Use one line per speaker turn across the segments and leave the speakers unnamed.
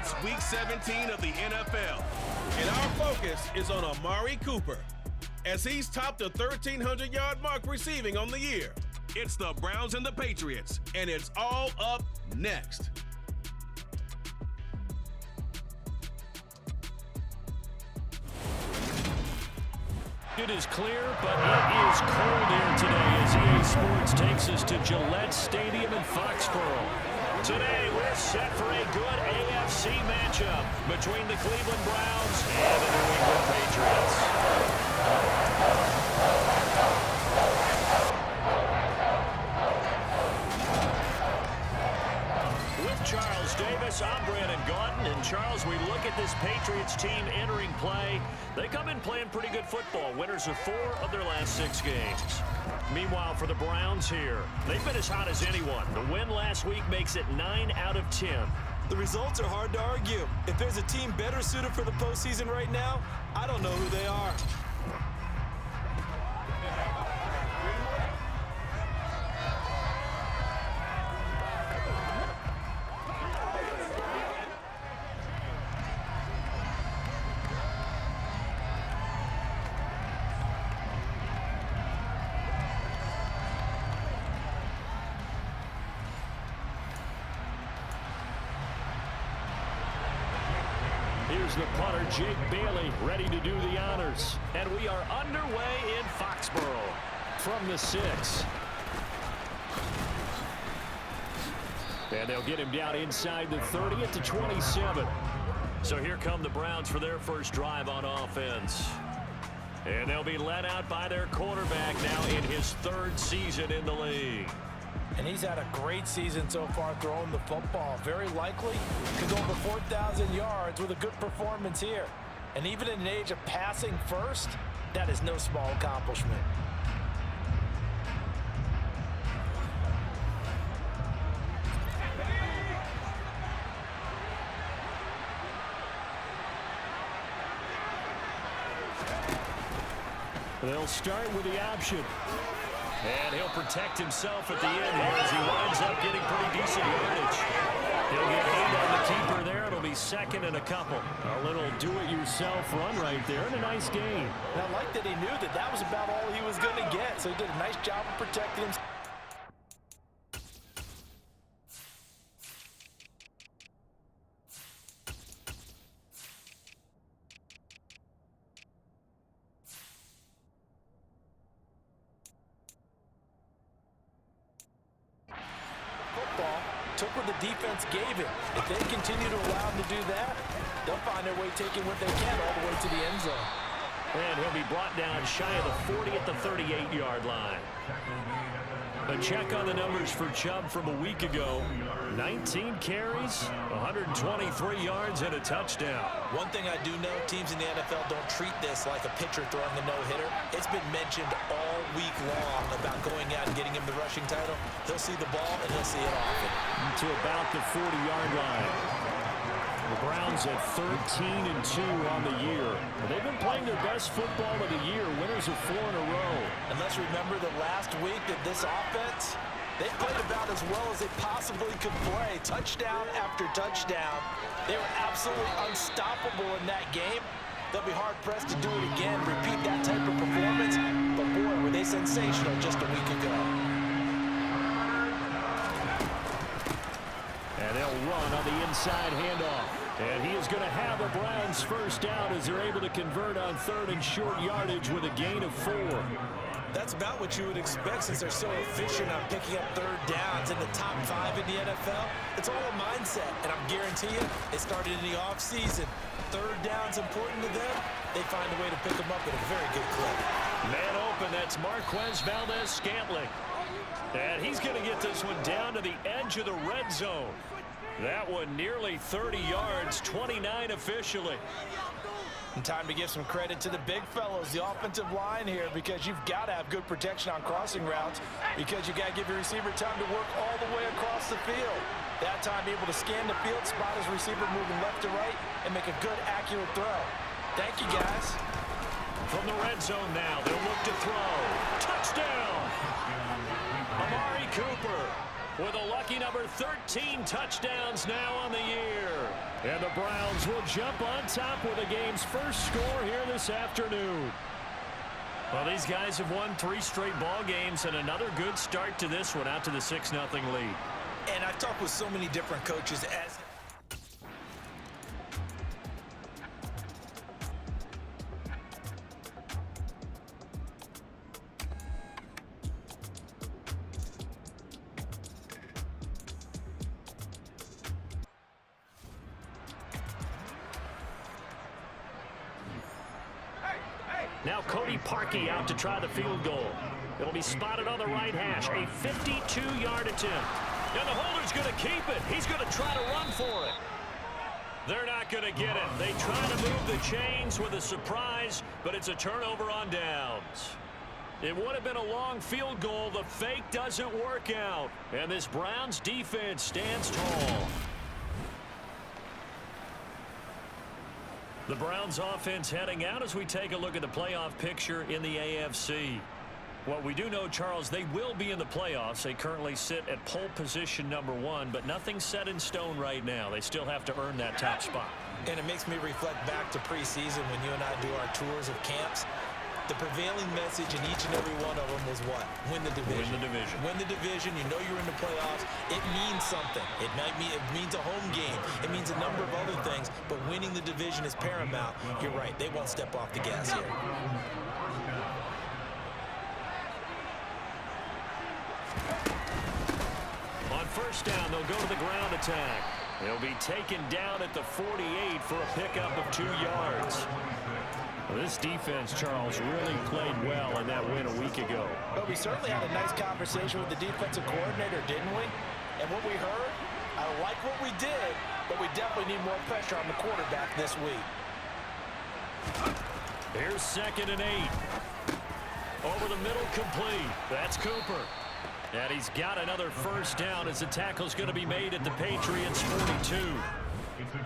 It's Week 17 of the NFL, and our focus is on Amari Cooper, as he's topped the 1,300-yard mark receiving on the year. It's the Browns and the Patriots, and it's all up next.
It is clear, but it is cold here today as EA Sports takes us to Gillette Stadium in Foxborough. Today, we're set for a good AFC matchup between the Cleveland Browns and the New England Patriots. With Charles Davis, I'm Brandon Gaudin. And Charles, we look at this Patriots team entering play. They come in playing pretty good football. Winners of 4 of their last 6 games. Meanwhile, for the Browns here, they've been as hot as anyone. The win last week makes it 9 out of 10.
The results are hard to argue. If there's a team better suited for the postseason right now, I don't know who they are.
Here's the punter, Jake Bailey, ready to do the honors. And we are underway in Foxborough from the 6. And they'll get him down inside the 30 at the 27. So here come the Browns for their first drive on offense. And they'll be led out by their quarterback now in his 3rd season in the league.
And he's had a great season so far throwing the football. Very likely could go over 4,000 yards with a good performance here. And even in an age of passing first, that is no small accomplishment.
They'll start with the option. And he'll protect himself at the end here as he winds up getting pretty decent yardage. He'll get 8 on the keeper there. It'll be 2nd and a couple. A little do-it-yourself run right there and a nice gain.
And I like that he knew that that was about all he was going to get. So he did a nice job of protecting himself. Took what the defense gave him. If they continue to allow him to do that, they'll find their way taking what they can all the way to the end zone.
And he'll be brought down shy of the 40 at the 38-yard line. A check on the numbers for Chubb from a week ago. 19 carries, 123 yards, and a touchdown.
One thing I do know, teams in the NFL don't treat this like a pitcher throwing a no-hitter. It's been mentioned all week long about going out and getting him the rushing title. He'll see the ball, and he'll see it often.
To about the 40-yard line. The Browns at 13-2 on the year. They've been playing their best football of the year, winners of 4 in a row.
And let's remember that last week that this offense, they played about as well as they possibly could play. Touchdown after touchdown. They were absolutely unstoppable in that game. They'll be hard-pressed to do it again, repeat that type of performance. But boy, were they sensational just a week ago.
And they'll run on the inside handoff. And he is going to have the Browns first down as they're able to convert on 3rd and short yardage with a gain of 4.
That's about what you would expect since they're so efficient on picking up 3rd downs in the top 5 in the NFL. It's all a mindset, and I'm guaranteeing you, it started in the offseason. 3rd down's important to them. They find a way to pick them up at a very good clip.
Man open, that's Marquez Valdez-Scantling. And he's going to get this one down to the edge of the red zone. That one nearly 30 yards, 29 officially.
And time to give some credit to the big fellows, the offensive line here, because you've got to have good protection on crossing routes, because you got to give your receiver time to work all the way across the field. That time able to scan the field, spot his receiver moving left to right, and make a good, accurate throw. Thank you, guys.
From the red zone now, they'll look to throw. Touchdown! Amari Cooper. with a lucky number 13 touchdowns now on the year. And the Browns will jump on top with the game's first score here this afternoon. Well, these guys have won 3 straight ball games and another good start to this one out to the 6-0 lead.
And I've talked with so many different coaches as
now Cody Parkey out to try the field goal. It'll be spotted on the right hash. A 52-yard attempt. And the holder's going to keep it. He's going to try to run for it. They're not going to get it. They try to move the chains with a surprise, but it's a turnover on downs. It would have been a long field goal. The fake doesn't work out. And this Browns defense stands tall. The Browns offense heading out as we take a look at the playoff picture in the AFC. What we do know, Charles, they will be in the playoffs. They currently sit at pole position number 1, but nothing's set in stone right now. They still have to earn that top spot.
And it makes me reflect back to preseason when you and I do our tours of camps. The prevailing message in each and every one of them was what? Win the division.
Win the division.
Win the division. You know you're in the playoffs. It means something. It means a home game. It means a number of other things, but winning the division is paramount. You're right. They won't step off the gas here.
On first down, they'll go to the ground attack. They'll be taken down at the 48 for a pickup of 2 yards. Well, this defense, Charles, really played well in that win a week ago.
But we certainly had a nice conversation with the defensive coordinator, didn't we? And what we heard, I like what we did, but we definitely need more pressure on the quarterback this week.
Here's 2nd and 8. Over the middle, complete. That's Cooper. And he's got another first down as the tackle's going to be made at the Patriots' 42.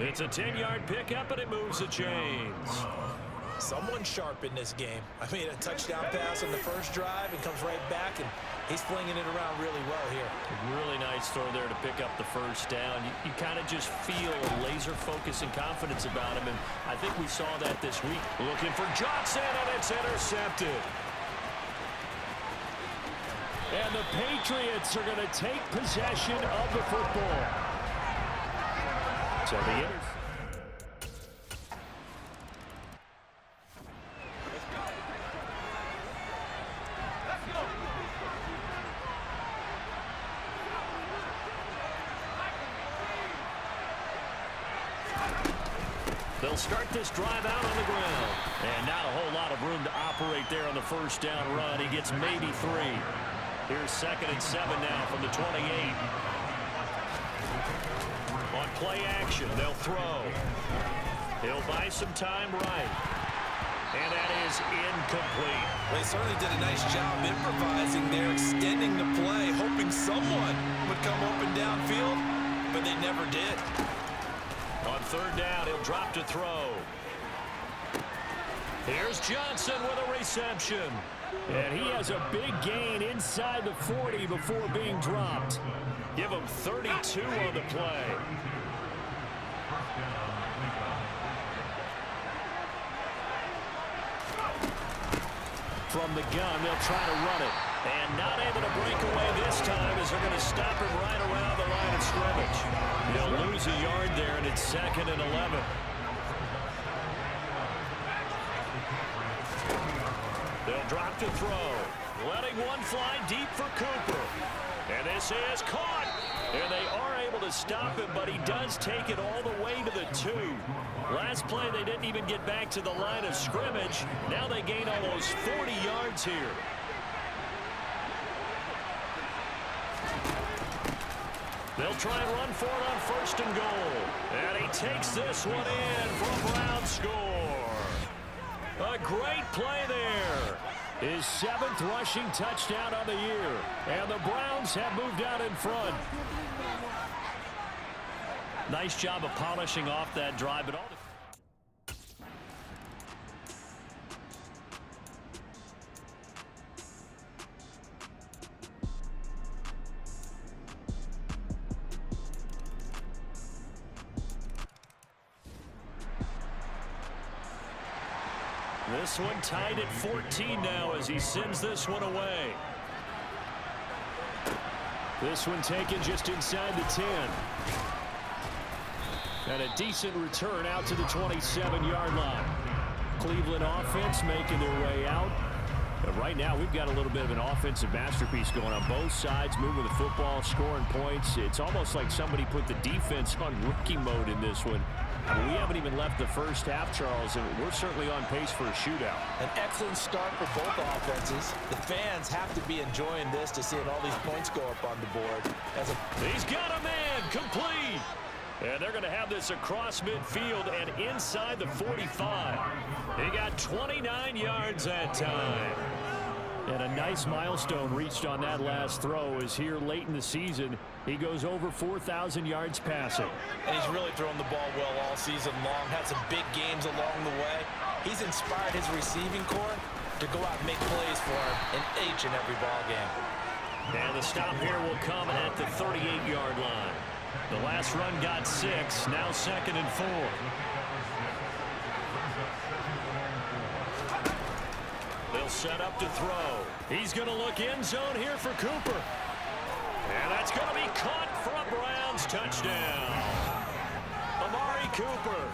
It's a 10-yard pickup, and it moves the chains.
Someone sharp in this game. I mean, a touchdown pass on the first drive and comes right back, and he's flinging it around really well here.
Really nice throw there to pick up the first down. You kind of just feel a laser focus and confidence about him, and I think we saw that this week. Looking for Johnson, and it's intercepted. And the Patriots are going to take possession of the football. So the interception. They'll start this drive out on the ground. And not a whole lot of room to operate there on the first down run. He gets maybe 3. Here's 2nd and 7 now from the 28. On play action, they'll throw. He'll buy some time right. And that is incomplete.
They certainly did a nice job improvising there, extending the play, hoping someone would come open downfield, but they never did.
On 3rd down, he'll drop to throw. Here's Johnson with a reception. And he has a big gain inside the 40 before being dropped. Give him 32 on the play. From the gun, they'll try to run it. And not able to break away this time as they're going to stop him right around the line of scrimmage. They'll lose a yard there, and it's 2nd and 11. They'll drop to throw. Letting one fly deep for Cooper. And this is caught. And they are able to stop him, but he does take it all the way to the 2. Last play, they didn't even get back to the line of scrimmage. Now they gain almost 40 yards here. They'll try and run for it on 1st and goal. And he takes this one in for a Brown score. A great play there. His 7th rushing touchdown on the year. And the Browns have moved out in front. Nice job of polishing off that drive. But all the This one tied at 14 now as he sends this one away. This one taken just inside the 10. And a decent return out to the 27-yard line. Cleveland offense making their way out. But right now, we've got a little bit of an offensive masterpiece going on both sides, moving the football, scoring points. It's almost like somebody put the defense on rookie mode in this one. We haven't even left the first half, Charles, and we're certainly on pace for a shootout.
An excellent start for both offenses. The fans have to be enjoying this to seeing all these points go up on the board.
He's got a man, complete. And they're going to have this across midfield and inside the 45. He got 29 yards that time. And a nice milestone reached on that last throw is here late in the season. He goes over 4,000 yards passing.
And he's really thrown the ball well all season long. Had some big games along the way. He's inspired his receiving corps to go out and make plays for him in each and every ball game.
And the stop here will come at the 38-yard line. The last run got 6, now 2nd and 4. They'll set up to throw. He's going to look end zone here for Cooper. And that's going to be caught for a Browns touchdown. Amari Cooper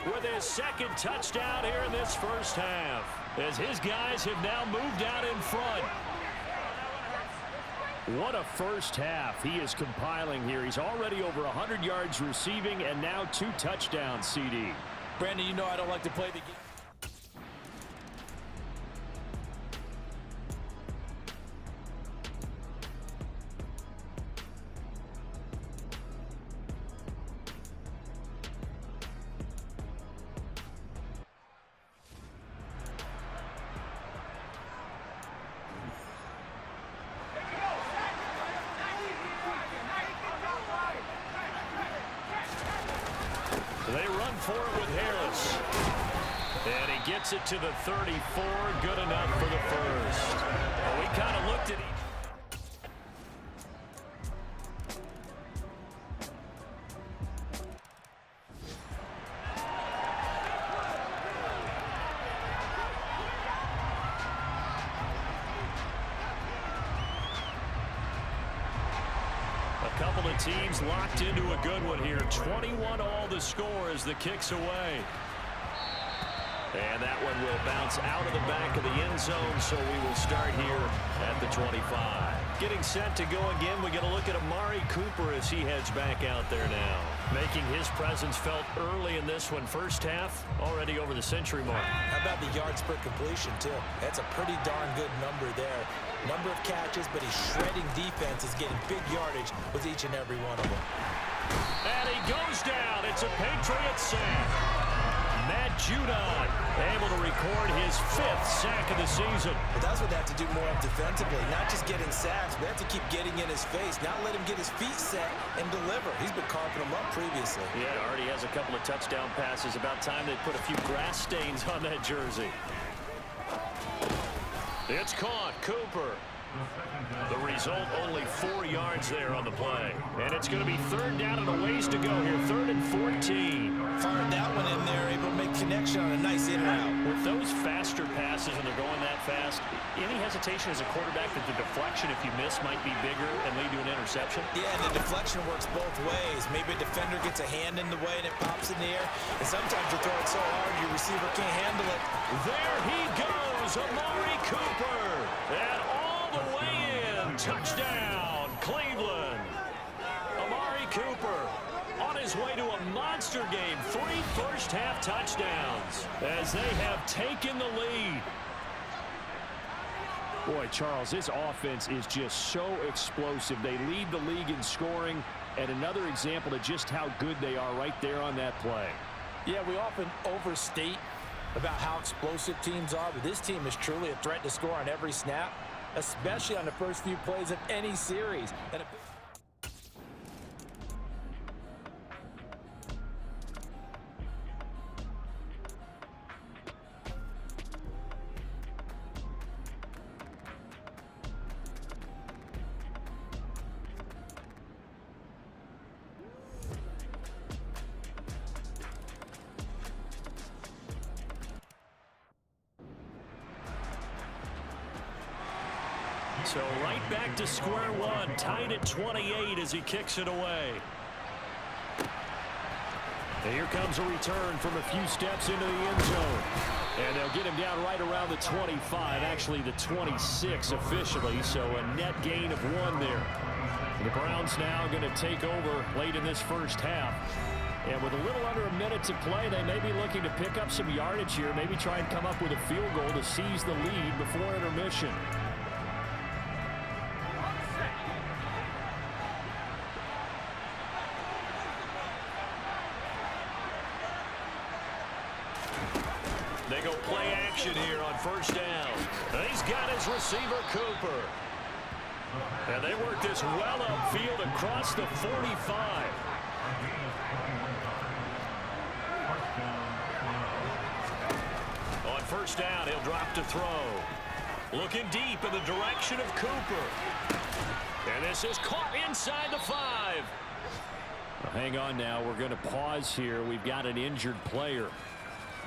with his 2nd touchdown here in this first half, as his guys have now moved out in front. What a first half he is compiling here. He's already over 100 yards receiving and now 2 touchdowns, CD.
Brandon, you know I don't like to play the game.
They run for it with Harris. And he gets it to the 34. Good enough for the first. Well, we kind of looked at a couple of teams locked into a good one here. 21 all the score as the kick's away. And that one will bounce out of the back of the end zone, so we will start here at the 25. Getting set to go again, we get a look at Amari Cooper as he heads back out there now. Making his presence felt early in this one. First half, already over the century mark.
How about the yards per completion, too? That's a pretty darn good number there. Number of catches, but he's shredding defenses, getting big yardage with each and every one of them.
And he goes down. It's a Patriot sack. Matt Judon able to record his 5th sack of the season.
But that's what they have to do more of defensively. Not just getting sacks, but they have to keep getting in his face. Not let him get his feet set and deliver. He's been carving them up previously.
Yeah, already has a couple of touchdown passes. About time they put a few grass stains on that jersey. It's caught. Cooper. The result, only 4 yards there on the play. And it's going to be 3rd down and a ways to go here. 3rd and 14.
Fired that one in there, able to make connection on a nice in route.
With those faster passes and they're going that fast, any hesitation as a quarterback that the deflection, if you miss, might be bigger and lead to an interception?
Yeah, and the deflection works both ways. Maybe a defender gets a hand in the way and it pops in the air. And sometimes you throw it so hard your receiver can't handle it.
There he goes, Amari Cooper. And all the way in. Touchdown, Cleveland. Amari Cooper on his way to a monster game. 3 first-half touchdowns as they have taken the lead. Boy, Charles, this offense is just so explosive. They lead the league in scoring, and another example of just how good they are right there on that play.
Yeah, we often overstate about how explosive teams are, but this team is truly a threat to score on every snap, especially on the first few plays of any series. And
So right back to square one, tied at 28 as he kicks it away. And here comes a return from a few steps into the end zone. And they'll get him down right around the 25, actually the 26 officially, so a net gain of 1 there. The Browns now going to take over late in this first half. And with a little under a minute to play, they may be looking to pick up some yardage here, maybe try and come up with a field goal to seize the lead before intermission. They go play action here on first down. And he's got his receiver, Cooper. And they work this well upfield across the 45. On first down, he'll drop to throw. Looking deep in the direction of Cooper. And this is caught inside the 5. Well, hang on now. We're going to pause here. We've got an injured player.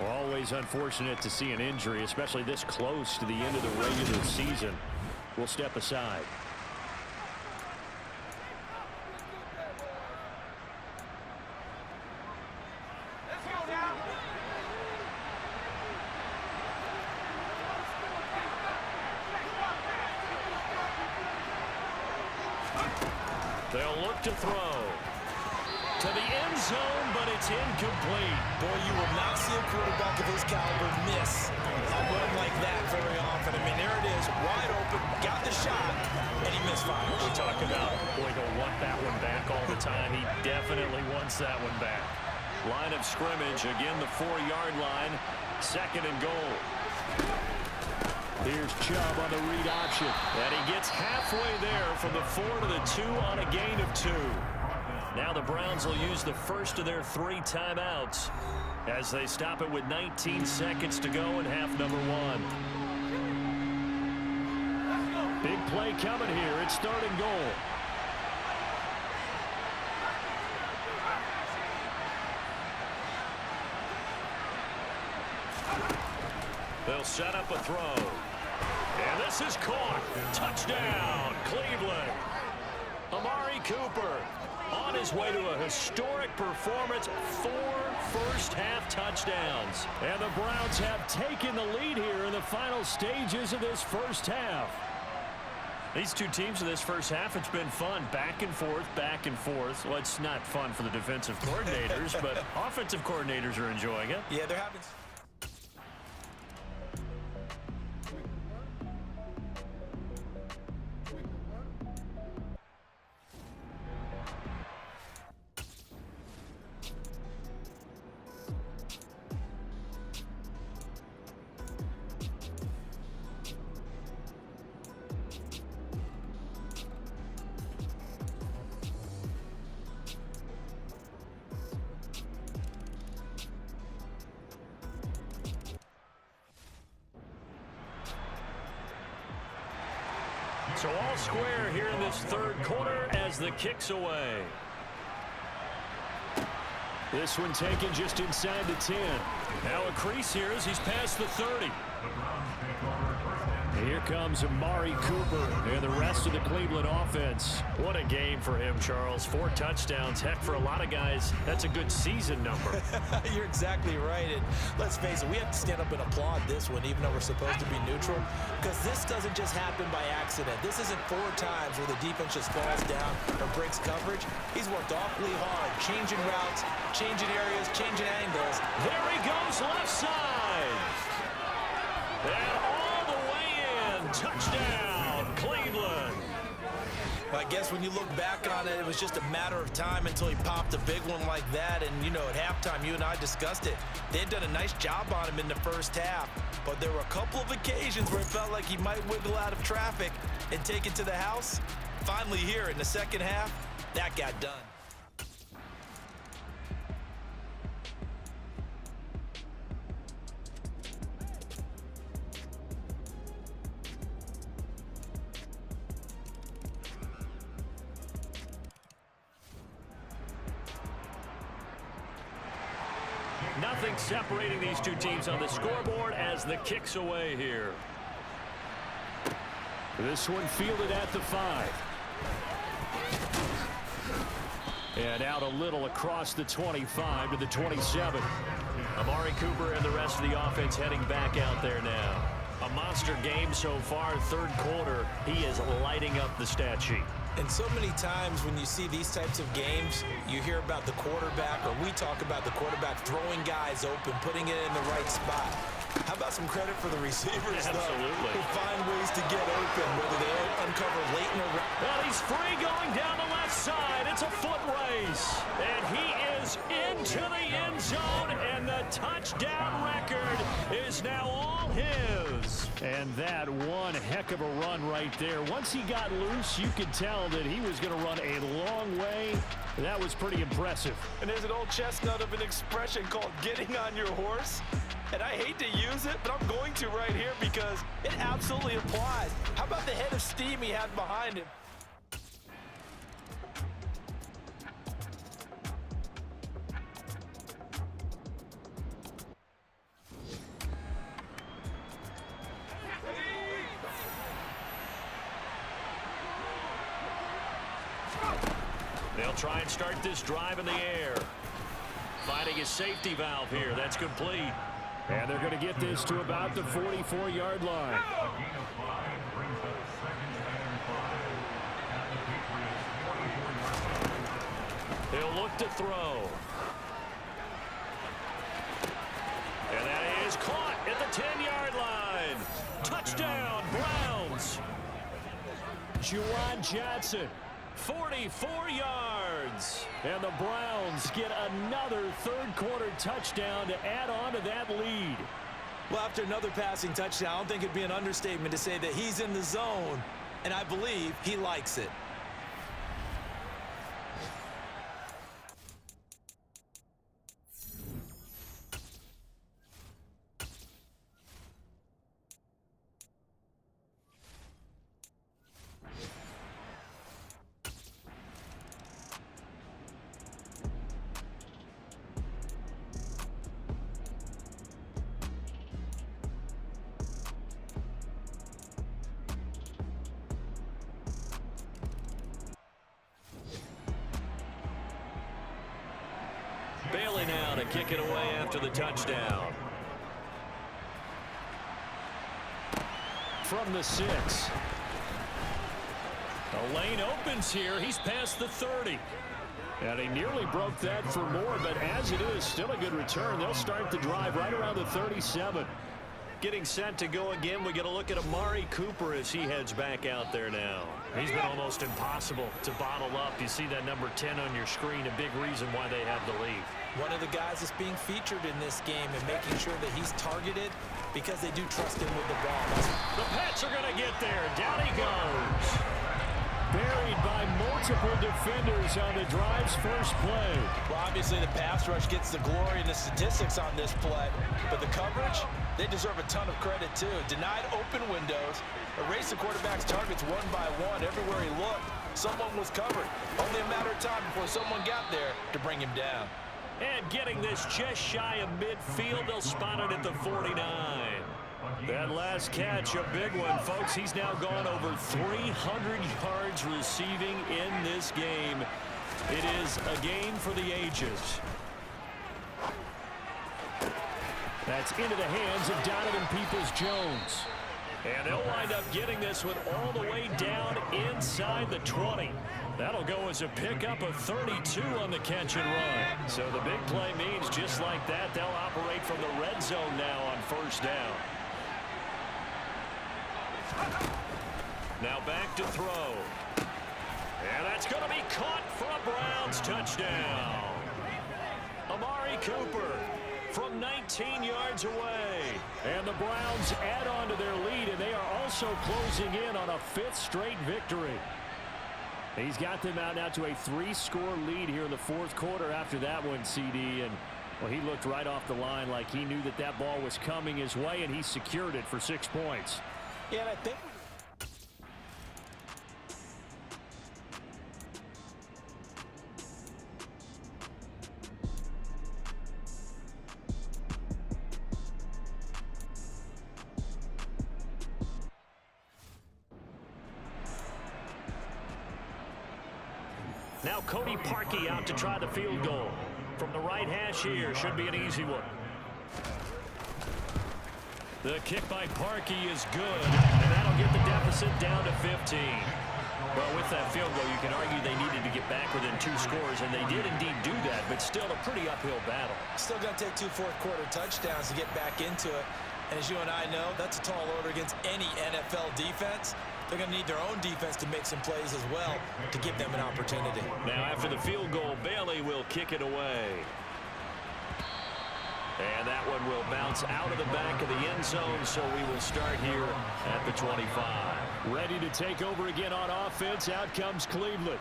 We're always unfortunate to see an injury, especially this close to the end of the regular season. We'll step aside. They'll look to throw. To the end zone, but it's incomplete.
Boy, you will not see a quarterback of his caliber miss a run like that very often. I mean, there it is, wide open, got the shot, and he misfires.
We talk about, boy, he'll want that one back all the time. He definitely wants that one back. Line of scrimmage, again the 4-yard line, 2nd and goal. Here's Chubb on the read option. And he gets halfway there from the 4 to the 2 on a gain of 2. Now the Browns will use the first of their 3 timeouts as they stop it with 19 seconds to go in half number 1. Big play coming here. It's 3rd and goal. They'll set up a throw. And this is caught. Touchdown, Cleveland. AMARI Cooper on his way to a historic performance, 4 first-half touchdowns. And the Browns have taken the lead here in the final stages of this first half. These two teams in this first half, it's been fun. Back and forth, back and forth. Well, it's not fun for the defensive coordinators, but offensive coordinators are enjoying it.
Yeah, they're having...
So all square here in this 3rd quarter as the kick's away. This one taken just inside the 10. Now a crease here as he's past the 30. And here comes AMARI Cooper and the rest of the Cleveland offense. What a game for him, Charles. 4 touchdowns. Heck, for a lot of guys, that's a good season number.
You're exactly right. And let's face it, we have to stand up and applaud this one, even though we're supposed to be neutral, because this doesn't just happen by accident. This isn't 4 times where the defense just falls down or breaks coverage. He's worked awfully hard, changing routes, changing areas, changing angles.
There he goes, left side. And all the way in. Touchdown, Cleveland.
I guess when you look back on it, it was just a matter of time until he popped a big one like that. And, you know, at halftime, you and I discussed it. They'd done a nice job on him in the first half. But there were a couple of occasions where it felt like he might wiggle out of traffic and take it to the house. Finally here in the second half, that got done.
Nothing separating these two teams on the scoreboard as the kick's away here. This one fielded at the 5. And out a little across the 25 to the 27. Amari Cooper and the rest of the offense heading back out there now. A monster game so far, third quarter. He is lighting up the stat sheet.
And so many times when you see these types of games, you hear about the quarterback, or we talk about the quarterback throwing guys open, putting it in the right spot. How about some credit for the receivers, though, who find ways to get open, whether they uncover late in the round.
Well, he's free going down the left side. It's a foot race. And he is into the end zone, and the touchdown record is now all his. And that one heck of a run right there. Once he got loose, you could tell that he was going to run a long way. That was pretty impressive.
And there's an old chestnut of an expression called getting on your horse. And I hate to use it, but I'm going to right here because it absolutely applies. How about the head of steam he had behind him?
They'll try and start this drive in the air. Finding his safety valve here. That's complete. And they're going to get this to about the 44-yard line. He'll look to throw. And that is caught at the 10-yard line. Touchdown, Browns. Juwan Johnson, 44 yards. And the Browns get another third-quarter touchdown to add on to that lead.
Well, after another passing touchdown, I don't think it'd be an understatement to say that he's in the zone, and I believe he likes it.
Bailey now to kick it away after the touchdown. From the 6. The lane opens here. He's past the 30. And he nearly broke that for more, but as it is, still a good return. They'll start the drive right around the 37. Getting set to go again. We get a look at Amari Cooper as he heads back out there now. He's been almost impossible to bottle up. You see that number 10 on your screen, a big reason why they have the lead.
One of the guys that's being featured in this game and making sure that he's targeted because they do trust him with the ball.
The Pats are going to get there. Down he goes. Buried by multiple defenders on the drive's first play.
Well, obviously the pass rush gets the glory and the statistics on this play, but the coverage, they deserve a ton of credit too. Denied open windows, erased the quarterback's targets one by one. Everywhere he looked, someone was covered. Only a matter of time before someone got there to bring him down.
And getting this just shy of midfield, they'll spot it at the 49. That last catch, a big one, folks. He's now gone over 300 yards receiving in this game. It is a game for the ages. That's into the hands of Donovan Peoples-Jones. And they'll wind up getting this one all the way down inside the 20. That'll go as a pickup of 32 on the catch and run. So the big play means just like that, they'll operate from the red zone now on first down. Now back to throw. And that's going to be caught for a Browns touchdown. Amari Cooper from 19 yards away. And the Browns add on to their lead, and they are also closing in on a 5th straight victory. He's got them out now to a 3-score lead here in the 4th quarter after that one, CD. And, well, he looked right off the line like he knew that that ball was coming his way, and he secured it for 6 points.
Yeah, and I think
Now Cody Parkey out to try the field goal. From the right hash here, should be an easy one. The kick by Parkey is good, and that'll get the deficit down to 15. Well, with that field goal, you can argue they needed to get back within 2 scores, and they did indeed do that, but still a pretty uphill battle.
Still going to take 2 fourth-quarter touchdowns to get back into it. And as you and I know, that's a tall order against any NFL defense. They're going to need their own defense to make some plays as well to give them an opportunity.
Now, after the field goal, Bailey will kick it away. And that one will bounce out of the back of the end zone, so we will start here at the 25.
Ready to take over again on offense. Out comes Cleveland.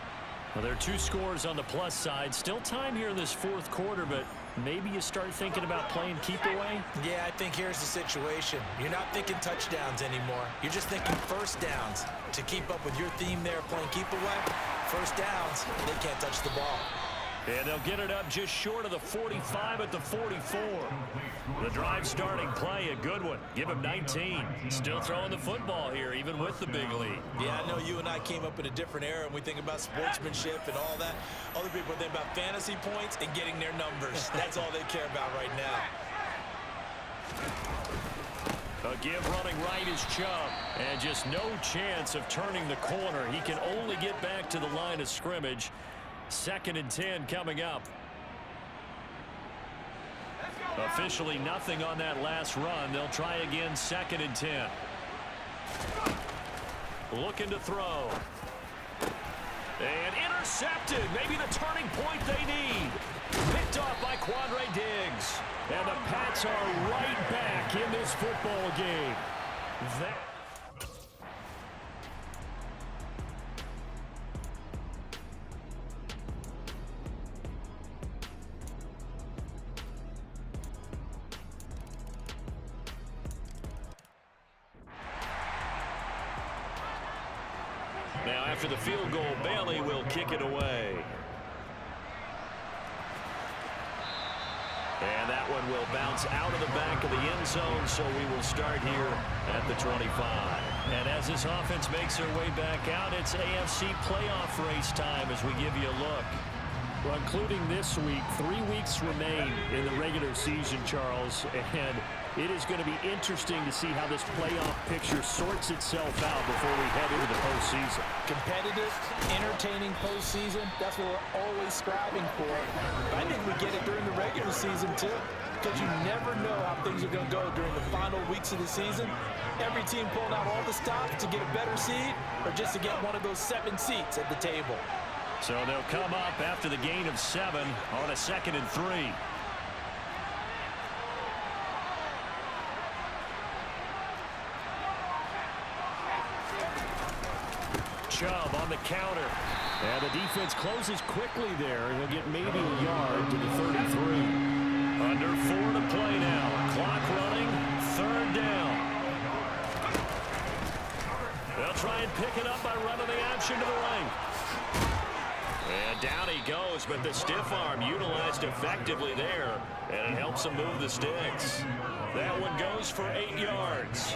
Well, there are 2 scores on the plus side. Still time here in this 4th quarter, but maybe you start thinking about playing keep away?
Yeah, I think here's the situation. You're not thinking touchdowns anymore. You're just thinking first downs. To keep up with your theme there, playing keep away, first downs, they can't touch the ball.
And they'll get it up just short of the 45 at the 44. The drive starting play, a good one. Give him 19. Still throwing the football here, even with the big lead.
Yeah, I know you and I came up in a different era, and we think about sportsmanship and all that. Other people think about fantasy points and getting their numbers. That's all they care about right now.
A give running right is Chubb. And just no chance of turning the corner. He can only get back to the line of scrimmage. 2nd and 10 coming up. Officially nothing on that last run. They'll try again, 2nd and 10. Looking to throw. And intercepted. Maybe the turning point they need. Picked off by Quandre Diggs.
And the Pats are right back in this football game.
Now, after the field goal, Bailey will kick it away. And that one will bounce out of the back of the end zone, so we will start here at the 25. And as this offense makes their way back out, it's AFC playoff race time as we give you a look.
Well, including this week, 3 weeks remain in the regular season, Charles, and it is going to be interesting to see how this playoff picture sorts itself out before we head into the postseason.
Competitive, entertaining postseason, that's what we're always striving for. I think we get it during the regular season, too, because you never know how things are going to go during the final weeks of the season. Every team pulling out all the stops to get a better seed or just to get one of those 7 seats at the table.
So they'll come up after the gain of 7 on a 2nd and 3. Chubb on the counter.
And the defense closes quickly there. He'll get maybe a yard to the 33.
Under 4 to play now. Clock running. 3rd down. They'll try and pick it up by running the option to the right. And down he goes, but the stiff arm utilized effectively there, and it helps him move the sticks. That one goes for 8 yards.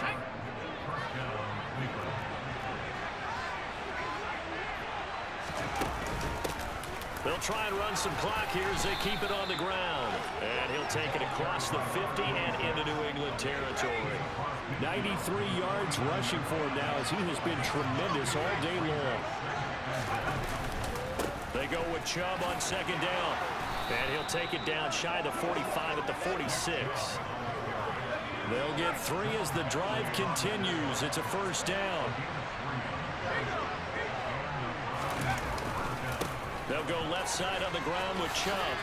They'll try and run some clock here as they keep it on the ground. And he'll take it across the 50 and into New England territory.
93 yards rushing for him now as he has been tremendous all day long.
They go with Chubb on 2nd down. And he'll take it down shy of the 45 at the 46. They'll get 3 as the drive continues. It's a 1st down. They'll go left side on the ground with Chubb.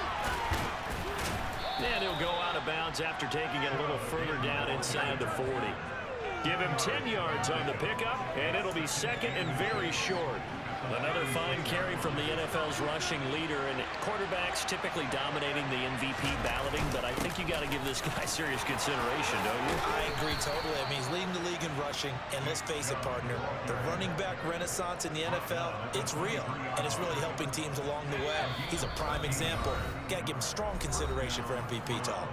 And he'll go out of bounds after taking it a little further down inside the 40. Give him 10 yards on the pickup, and it'll be 2nd and very short. Another fine carry from the NFL's rushing leader, and quarterbacks typically dominating the MVP balloting, but I think you got to give this guy serious consideration, don't you?
I agree totally. I mean, he's leading the league in rushing, and let's face it, partner, the running back renaissance in the NFL, it's real, and it's really helping teams along the way. He's a prime example. Got to give him strong consideration for MVP talk.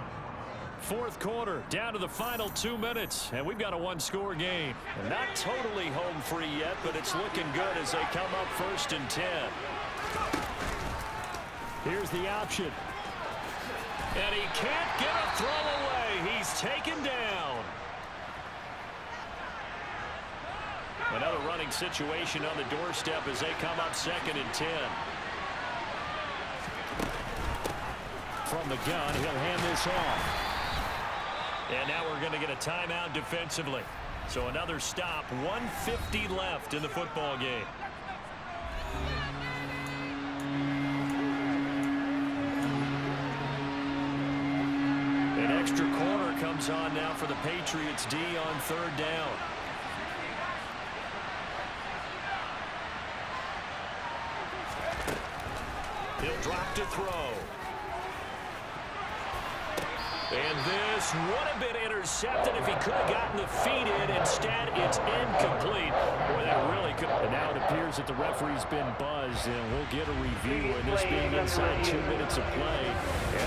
4th quarter, down to the final 2 minutes, and we've got a 1-score game. Not totally home free yet, but it's looking good as they come up 1st and 10.
Here's the option.
And he can't get a throw away. He's taken down. Another running situation on the doorstep as they come up 2nd and 10.
From the gun, he'll hand this off.
And now we're going to get a timeout defensively. So another stop, 1:50 left in the football game. An extra corner comes on now for the Patriots D on 3rd down. He'll drop to throw. And this would have been intercepted if he could have gotten the feet in. Instead, it's incomplete. Boy, that really could.
And now it appears that the referee's been buzzed, and we'll get a review. And this being inside 2 minutes of play,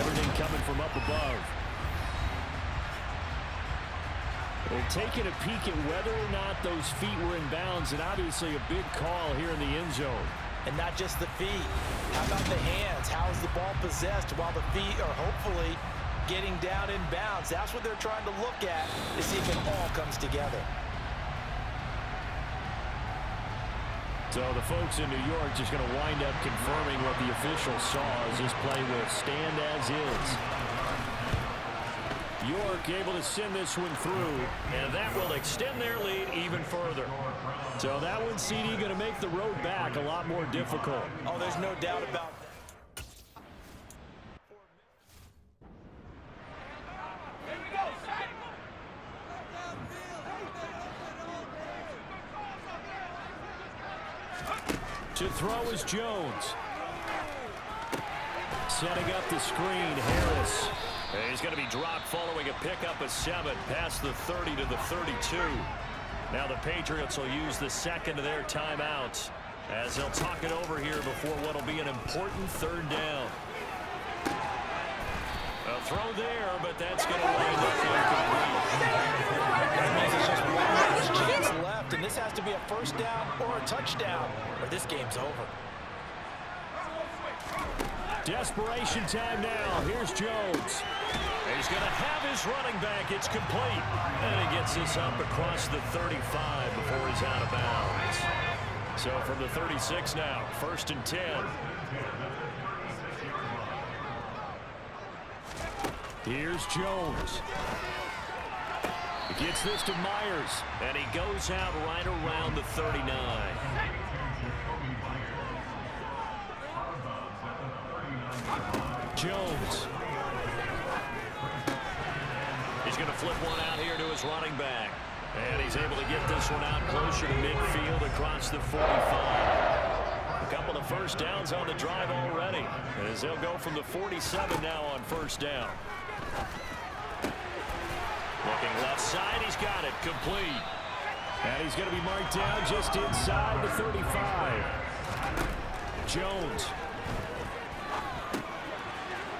everything coming from up above. They're taking a peek at whether or not those feet were in bounds, and obviously a big call here in the end zone.
And not just the feet. How about the hands? How is the ball possessed while the feet are hopefully getting down in bounds? That's what they're trying to look at to see if it all comes together.
So the folks in New York just going to wind up confirming what the official saw as this play will stand as is. York able to send this one through,
and that will extend their lead even further.
So that one, CD, going to make the road back a lot more difficult.
Oh, there's no doubt about that.
To throw is Jones. Setting up the screen, Harris.
And he's going to be dropped following a pickup of 7 past the 30 to the 32. Now the Patriots will use the second of their timeouts as they'll talk it over here before what will be an important 3rd down. A throw there, but that's going to wind up incomplete.
That means it's just one last chance left, and this has to be a 1st down or a touchdown, or this game's over.
Desperation time now. Here's Jones.
He's going to have his running back. It's complete. And he gets this up across the 35 before he's out of bounds. So from the 36 now, 1st and 10.
Here's Jones. He gets this to Myers.
And he goes out right around the 39.
Jones.
He's going to flip one out here to his running back. And he's able to get this one out closer to midfield across the 45. A couple of 1st downs on the drive already, as they'll go from the 47 now on 1st down. Looking left side, he's got it, complete.
And he's going to be marked down just inside the 35. Jones.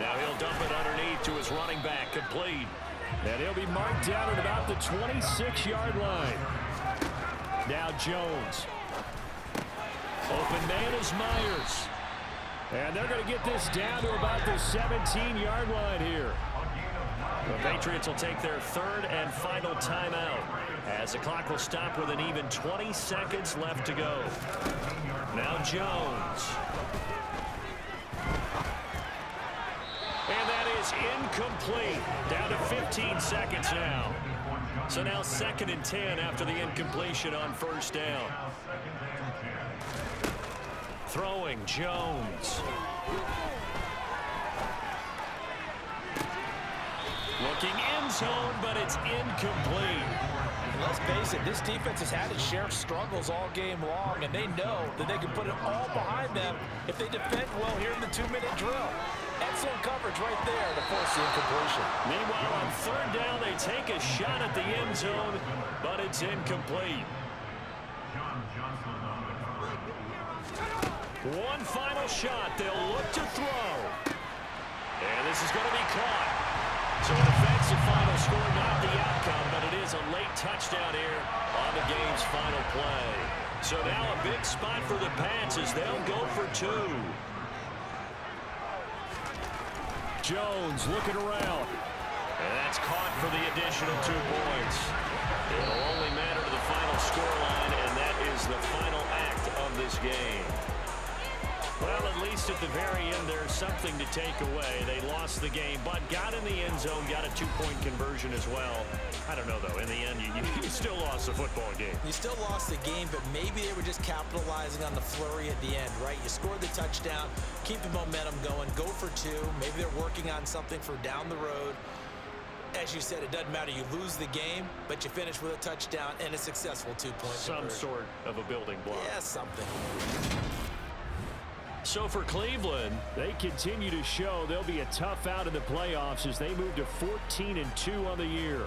Now he'll dump it underneath to his running back, complete.
And he'll be marked down at about the 26-yard line. Now Jones.
Open man is Myers.
And they're going to get this down to about the 17-yard line here.
The Patriots will take their 3rd and final timeout as the clock will stop with an even 20 seconds left to go. Now Jones. And that is incomplete. Down to 15 seconds now. So now 2nd and 10 after the incompletion on 1st down. Throwing Jones. Looking end zone, but it's incomplete.
Let's face it, this defense has had its share of struggles all game long, and they know that they can put it all behind them if they defend well here in the 2-minute drill. Excellent coverage right there to force the incompletion.
Meanwhile, on 3rd down, they take a shot at the end zone, but it's incomplete. One final shot. They'll look to throw. And this is going to be caught. So an offensive final score, not the outcome, but it is a late touchdown here on the game's final play. So now a big spot for the Pats as they'll go for 2.
Jones looking around.
And that's caught for the additional 2 points. It'll only matter to the final scoreline, and that is the final act of this game.
Well, at least at the very end, there's something to take away. They lost the game, but got in the end zone, got a 2-point conversion as well. I don't know, though. In the end, you still lost the football game.
You still lost the game, but maybe they were just capitalizing on the flurry at the end, right? You scored the touchdown, keep the momentum going, go for 2. Maybe they're working on something for down the road. As you said, it doesn't matter. You lose the game, but you finish with a touchdown and a successful 2-point
Some
conversion.
sort of a building block.
Yeah, something.
So for Cleveland, they continue to show they'll be a tough out in the playoffs as they move to 14-2 on the year.